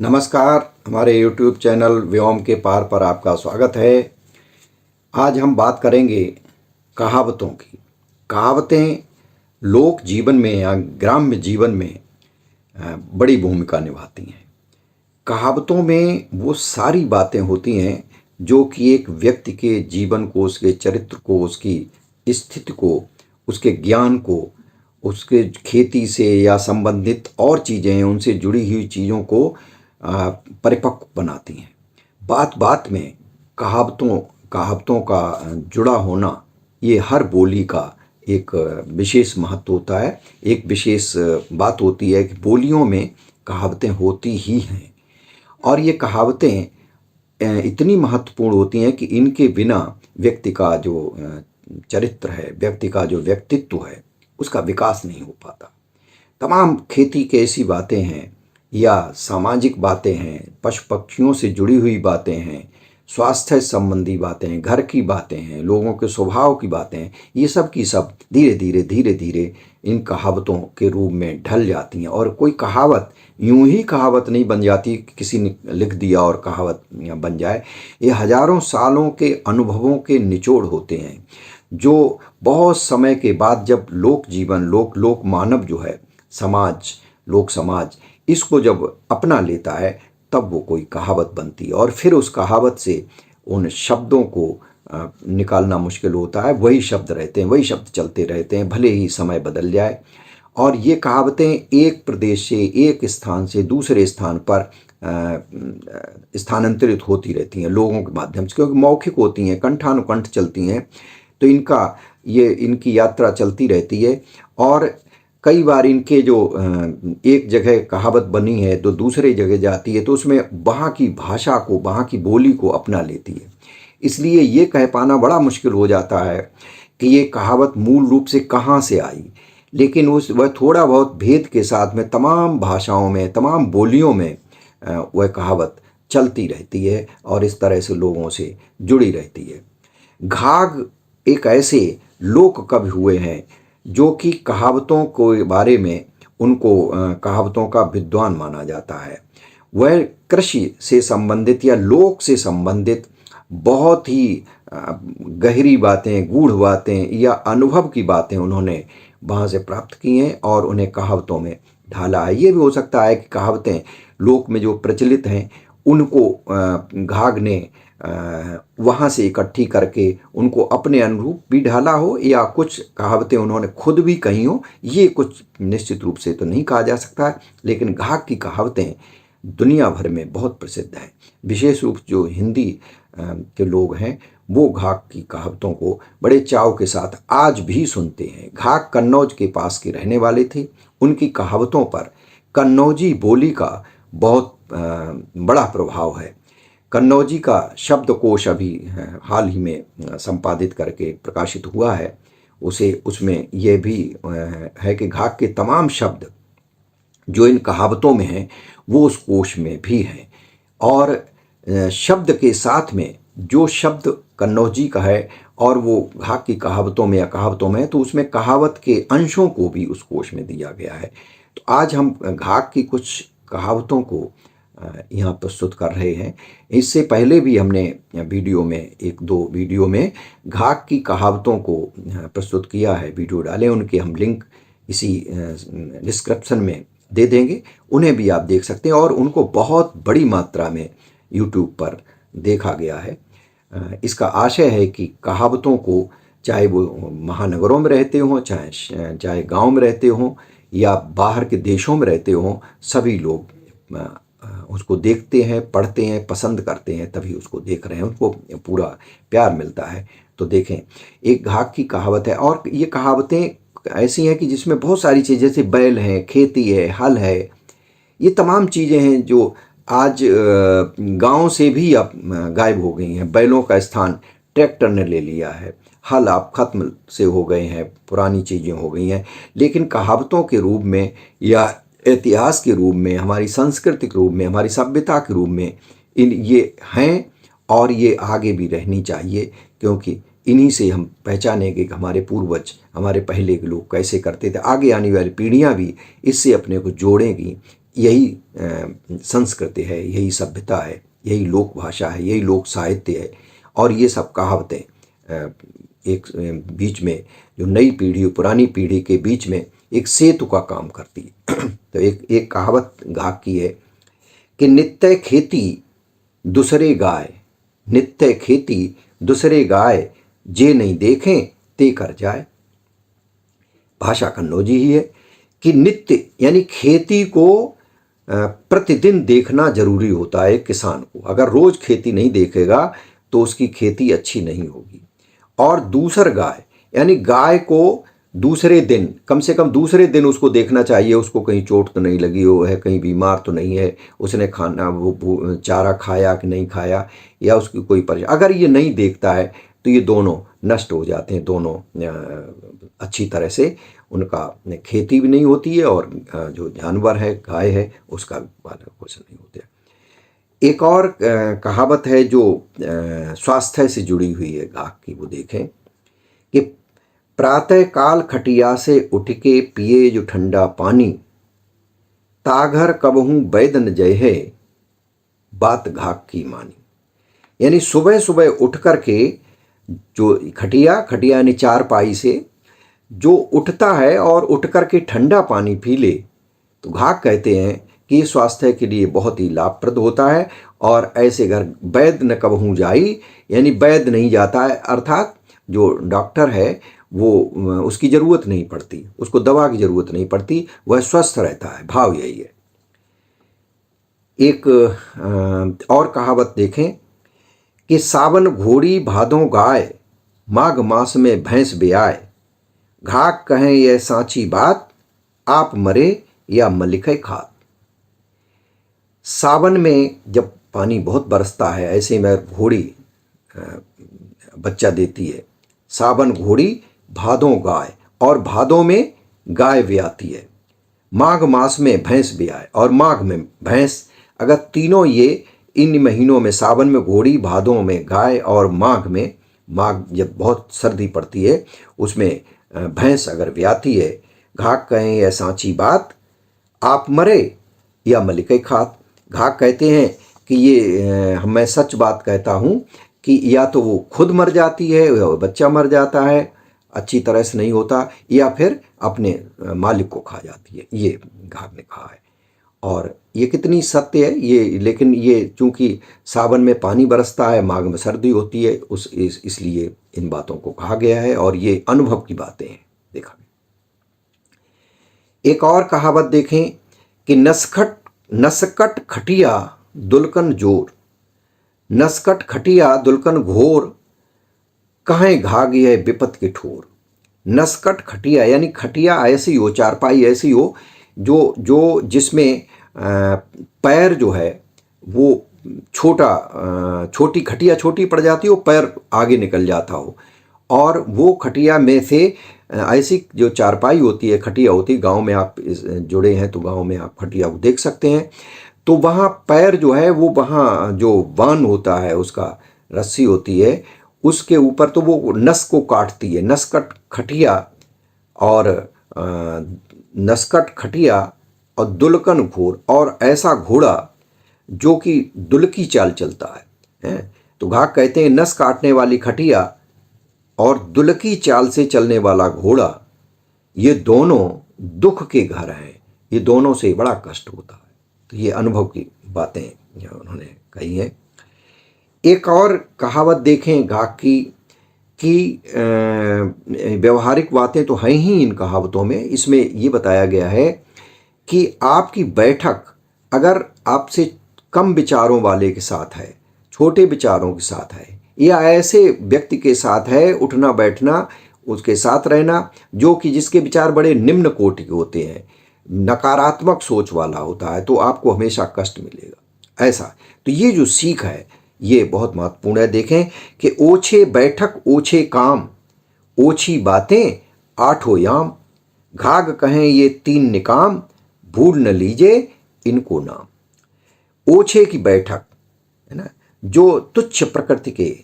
नमस्कार। हमारे YouTube channel व्योम के पार पर आपका स्वागत है। आज हम बात करेंगे कहावतों की। कहावतें लोक जीवन में या ग्राम्य जीवन में बड़ी भूमिका निभाती हैं। कहावतों में वो सारी बातें होती हैं जो कि एक व्यक्ति के जीवन को, उसके चरित्र को, उसकी स्थिति को, उसके ज्ञान को, उसके खेती से या संबंधित और चीज़ें हैं उनसे जुड़ी हुई चीज़ों को परिपक्व बनाती हैं। बात बात में कहावतों कहावतों का जुड़ा होना, ये हर बोली का एक विशेष महत्व होता है। एक विशेष बात होती है कि बोलियों में कहावतें होती ही हैं और ये कहावतें इतनी महत्वपूर्ण होती हैं कि इनके बिना व्यक्ति का जो चरित्र है, व्यक्ति का जो व्यक्तित्व है, उसका विकास नहीं हो पाता। तमाम खेती की ऐसी बातें हैं या सामाजिक बातें हैं, पशु पक्षियों से जुड़ी हुई बातें हैं, स्वास्थ्य संबंधी बातें हैं, घर की बातें हैं, लोगों के स्वभाव की बातें हैं, ये सब की सब धीरे धीरे इन कहावतों के रूप में ढल जाती हैं। और कोई कहावत यूं ही कहावत नहीं बन जाती कि किसी ने लिख दिया और कहावत बन जाए। ये हजारों सालों के अनुभवों के निचोड़ होते हैं जो बहुत समय के बाद जब लोक जीवन, लोक मानव जो है, समाज, लोक समाज, इसको जब अपना लेता है तब वो कोई कहावत बनती है। और फिर उस कहावत से उन शब्दों को निकालना मुश्किल होता है। वही शब्द रहते हैं, वही शब्द चलते रहते हैं, भले ही समय बदल जाए। और ये कहावतें एक प्रदेश से, एक स्थान से दूसरे स्थान पर स्थानांतरित होती रहती हैं लोगों के माध्यम से, क्योंकि मौखिक होती हैं, कंठानुकंठ चलती हैं। तो इनकी यात्रा चलती रहती है। और कई बार इनके जो एक जगह कहावत बनी है तो दूसरे जगह जाती है तो उसमें वहाँ की भाषा को, वहाँ की बोली को अपना लेती है। इसलिए ये कह पाना बड़ा मुश्किल हो जाता है कि ये कहावत मूल रूप से कहाँ से आई। लेकिन वह थोड़ा बहुत भेद के साथ में तमाम भाषाओं में, तमाम बोलियों में वह कहावत चलती रहती है और इस तरह से लोगों से जुड़ी रहती है। घाघ एक ऐसे लोक कवि हुए हैं जो कि कहावतों के बारे में उनको कहावतों का विद्वान माना जाता है। वह कृषि से संबंधित या लोक से संबंधित बहुत ही गहरी बातें, गूढ़ बातें या अनुभव की बातें उन्होंने वहाँ से प्राप्त की हैं और उन्हें कहावतों में ढाला है। ये भी हो सकता है कि कहावतें लोक में जो प्रचलित हैं उनको घाघ ने वहाँ से इकट्ठी करके उनको अपने अनुरूप भी ढाला हो, या कुछ कहावतें उन्होंने खुद भी कही हो। ये कुछ निश्चित रूप से तो नहीं कहा जा सकता, लेकिन घाघ की कहावतें दुनिया भर में बहुत प्रसिद्ध हैं। विशेष रूप जो हिंदी के लोग हैं वो घाघ की कहावतों को बड़े चाव के साथ आज भी सुनते हैं। घाघ कन्नौज के पास के रहने वाले थे। उनकी कहावतों पर कन्नौजी बोली का बहुत बड़ा प्रभाव है। कन्नौजी का शब्दकोश अभी हाल ही में संपादित करके प्रकाशित हुआ है। उसमें यह भी है कि घाघ के तमाम शब्द जो इन कहावतों में हैं वो उस कोश में भी हैं। और शब्द के साथ में जो शब्द कन्नौजी का है और वो घाघ की कहावतों में या कहावतों में है तो उसमें कहावत के अंशों को भी उस कोश में दिया गया है। तो आज हम घाघ की कुछ कहावतों को यहाँ प्रस्तुत कर रहे हैं। इससे पहले भी हमने वीडियो में, एक दो वीडियो में घाघ की कहावतों को प्रस्तुत किया है, वीडियो डाले, उनके हम लिंक इसी डिस्क्रिप्शन में दे देंगे, उन्हें भी आप देख सकते हैं। और उनको बहुत बड़ी मात्रा में यूट्यूब पर देखा गया है। इसका आशय है कि कहावतों को, चाहे वो महानगरों में रहते हों, चाहे गाँव में रहते हों या बाहर के देशों में रहते हों, सभी लोग उसको देखते हैं, पढ़ते हैं, पसंद करते हैं, तभी उसको देख रहे हैं, उनको पूरा प्यार मिलता है। तो देखें, एक घाघ की कहावत है और ये कहावतें ऐसी हैं कि जिसमें बहुत सारी चीज़ें, जैसे बैल हैं, खेती है, हल है, ये तमाम चीज़ें हैं जो आज गांव से भी अब गायब हो गई हैं। बैलों का स्थान ट्रैक्टर ने ले लिया है, हल अब खत्म से हो गए हैं, पुरानी चीज़ें हो गई हैं। लेकिन कहावतों के रूप में या इतिहास के रूप में, हमारी संस्कृति के रूप में, हमारी सभ्यता के रूप में ये हैं और ये आगे भी रहनी चाहिए, क्योंकि इन्हीं से हम पहचानेंगे कि हमारे पूर्वज, हमारे पहले के लोग कैसे करते थे। आगे आने वाली पीढ़ियां भी इससे अपने को जोड़ेंगी। यही संस्कृति है, यही सभ्यता है, यही लोक भाषा है, यही लोक साहित्य है। और ये सब कहावतें एक बीच में जो नई पीढ़ी और पुरानी पीढ़ी के बीच में एक सेतु का काम करती है। तो एक कहावत घाक की है कि नित्य खेती दूसरे गाय, नित्य खेती दूसरे गाय, जे नहीं देखें ते कर जाए। भाषा कन्नौजी ही है कि नित्य यानी खेती को प्रतिदिन देखना जरूरी होता है किसान को। अगर रोज खेती नहीं देखेगा तो उसकी खेती अच्छी नहीं होगी। और दूसर गाय यानी गाय को दूसरे दिन, कम से कम दूसरे दिन उसको देखना चाहिए, उसको कहीं चोट तो नहीं लगी हो है, कहीं बीमार तो नहीं है, उसने खाना वो चारा खाया कि नहीं खाया, या उसकी कोई परेशानी। अगर ये नहीं देखता है तो ये दोनों नष्ट हो जाते हैं, दोनों अच्छी तरह से उनका खेती भी नहीं होती है और जो जानवर है गाय है उसका पालन पोषण नहीं होता है। एक और कहावत है जो स्वास्थ्य से जुड़ी हुई है घाक की, वो देखें कि प्रातः काल खटिया से उठ के पिए जो ठंडा पानी, ताघर कबहूँ वैद न जय है, बात घाक की मानी। यानी सुबह सुबह उठ कर के जो खटिया यानी चारपाई से जो उठता है और उठ कर के ठंडा पानी पी ले, तो घाक कहते हैं कि ये स्वास्थ्य के लिए बहुत ही लाभप्रद होता है। और ऐसे घर वैद न कबहूँ जाई, यानी वैद नहीं जाता है, अर्थात जो डॉक्टर है वो उसकी ज़रूरत नहीं पड़ती, उसको दवा की ज़रूरत नहीं पड़ती, वह स्वस्थ रहता है। भाव यही है। एक और कहावत देखें कि सावन घोड़ी भादों गाय, माघ मास में भैंस ब्याय, घाक कहें यह सांची बात, आप मरे या मलिकै खात। सावन में जब पानी बहुत बरसता है, ऐसे में घोड़ी बच्चा देती है। सावन घोड़ी भादों गाय, और भादों में गाय ब्याती है। माघ मास में भैंस ब्याए, और माघ में भैंस। अगर तीनों ये इन महीनों में, सावन में घोड़ी, भादों में गाय और माघ में, माघ जब बहुत सर्दी पड़ती है उसमें भैंस अगर ब्याती है, घाक कहें यह सांची बात, आप मरे या मलिकै खात। घाक कहते हैं कि ये मैं सच बात कहता हूँ कि या तो वो खुद मर जाती है, या बच्चा मर जाता है, अच्छी तरह से नहीं होता, या फिर अपने मालिक को खा जाती है। ये घाक ने कहा है और ये कितनी सत्य है ये। लेकिन ये चूंकि सावन में पानी बरसता है, माघ में सर्दी होती है, इसलिए इन बातों को कहा गया है और ये अनुभव की बातें हैं। देखा एक और कहावत देखें कि नसकट खटिया दुल्कन जोर, नसकट खटिया दुल्कन घोर, कहें घाग है विपत के ठोर। नसकट खटिया यानी खटिया ऐसी हो, चारपाई ऐसी हो जो जिसमें पैर जो है वो छोटी खटिया छोटी पड़ जाती हो, पैर आगे निकल जाता हो। और वो खटिया में से ऐसी जो चारपाई होती है, खटिया होती है, गांव में आप जुड़े हैं तो गांव में आप खटिया को देख सकते हैं, तो वहाँ पैर जो है वो वहाँ जो वान होता है, उसका रस्सी होती है उसके ऊपर, तो वो नस को काटती है। नसकट खटिया और नसकट खटिया और दुल्कन घोर, और ऐसा घोड़ा जो कि दुल्की चाल चलता है। तो घाक कहते हैं नस काटने वाली खटिया और दुल्की चाल से चलने वाला घोड़ा, ये दोनों दुख के घर हैं, ये दोनों से बड़ा कष्ट होता है। तो ये अनुभव की बातें उन्होंने कही हैं। एक और कहावत देखें घाक की कि व्यवहारिक बातें तो हैं ही इन कहावतों में। इसमें ये बताया गया है कि आपकी बैठक अगर आपसे कम विचारों वाले के साथ है, छोटे विचारों के साथ है, या ऐसे व्यक्ति के साथ है, उठना बैठना उसके साथ रहना जो कि जिसके विचार बड़े निम्न कोटि के होते हैं, नकारात्मक सोच वाला होता है, तो आपको हमेशा कष्ट मिलेगा। ऐसा तो ये जो सीख है ये बहुत महत्वपूर्ण है। देखें कि ओछे बैठक ओछे काम, ओछी बातें आठों याम, घाग कहें ये तीन निकाम, भूल न लीजे इनको नाम। ओछे की बैठक है ना, जो तुच्छ प्रकृति के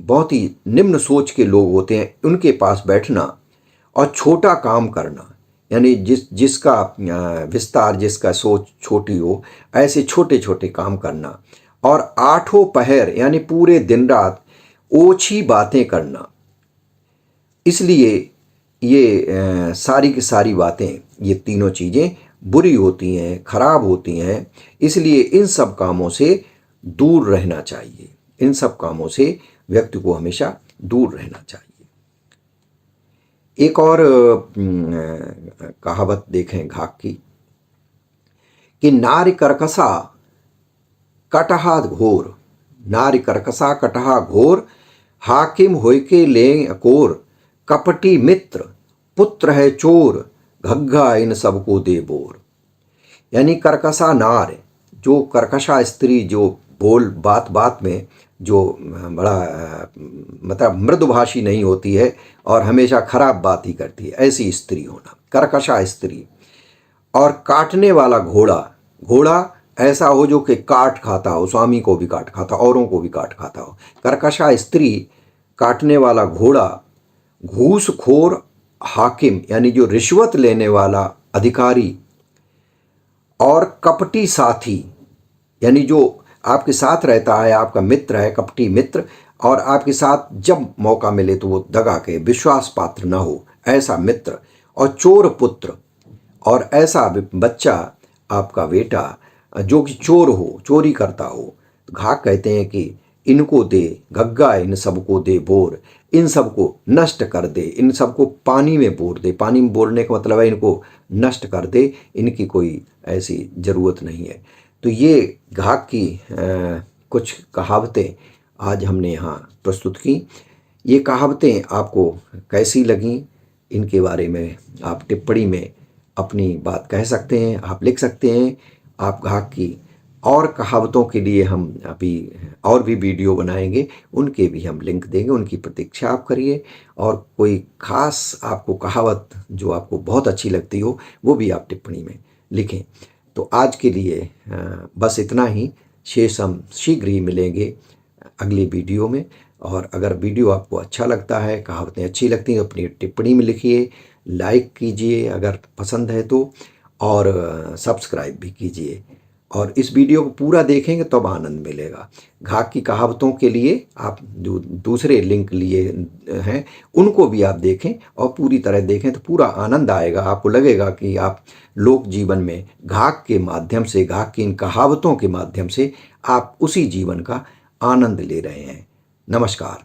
बहुत ही निम्न सोच के लोग होते हैं, उनके पास बैठना, और छोटा काम करना यानी जिसका विस्तार, जिसका सोच छोटी हो, ऐसे छोटे छोटे काम करना। और आठों पहर यानी पूरे दिन रात ओछी बातें करना। इसलिए ये सारी की सारी बातें, ये तीनों चीज़ें बुरी होती हैं, खराब होती हैं। इसलिए इन सब कामों से दूर रहना चाहिए। इन सब कामों से व्यक्ति को हमेशा दूर रहना चाहिए। एक और कहावत देखें घाक की कि नारी कर्कशा कटहा घोर, नारी कर्कशा कटहा घोर, हाकिम होयके ले अकोर, कपटी मित्र पुत्र है चोर, घग्गा इन सबको दे बोर। यानी कर्कशा नार, जो कर्कशा स्त्री, जो बोल बात बात में जो बड़ा मतलब मृदुभाषी नहीं होती है और हमेशा खराब बात ही करती है, ऐसी स्त्री होना कर्कशा स्त्री। और काटने वाला घोड़ा, घोड़ा ऐसा हो जो कि काट खाता हो, स्वामी को भी काट खाता, औरों को भी काट खाता हो। कर्कशा स्त्री, काटने वाला घोड़ा, घूसखोर हाकिम यानी जो रिश्वत लेने वाला अधिकारी, और कपटी साथी यानी जो आपके साथ रहता है, आपका मित्र है, कपटी मित्र, और आपके साथ जब मौका मिले तो वो दगा के विश्वास पात्र न हो, ऐसा मित्र। और चोर पुत्र, और ऐसा बच्चा, आपका बेटा जो कि चोर हो, चोरी करता हो। घाक कहते हैं कि इनको दे, घग्गा इन सबको दे बोर, इन सबको नष्ट कर दे, इन सबको पानी में बोर दे। पानी में बोरने का मतलब है इनको नष्ट कर दे, इनकी कोई ऐसी ज़रूरत नहीं है। तो ये घाक की कुछ कहावतें आज हमने यहाँ प्रस्तुत की। ये कहावतें आपको कैसी लगीं, इनके बारे में आप टिप्पणी में अपनी बात कह सकते हैं, आप लिख सकते हैं। आप घाक की और कहावतों के लिए हम अभी और भी वीडियो बनाएंगे, उनके भी हम लिंक देंगे, उनकी प्रतीक्षा आप करिए। और कोई ख़ास आपको कहावत जो आपको बहुत अच्छी लगती हो, वो भी आप टिप्पणी में लिखें। तो आज के लिए बस इतना ही। शेष हम शीघ्र ही मिलेंगे अगली वीडियो में। और अगर वीडियो आपको अच्छा लगता है, कहावतें अच्छी लगती हैं, तो अपनी टिप्पणी में लिखिए, लाइक कीजिए अगर पसंद है तो, और सब्सक्राइब भी कीजिए। और इस वीडियो को पूरा देखेंगे तब आनंद मिलेगा। घाक की कहावतों के लिए आप जो दूसरे लिंक लिए हैं उनको भी आप देखें और पूरी तरह देखें तो पूरा आनंद आएगा। आपको लगेगा कि आप लोक जीवन में घाक के माध्यम से, घाक की इन कहावतों के माध्यम से आप उसी जीवन का आनंद ले रहे हैं। नमस्कार।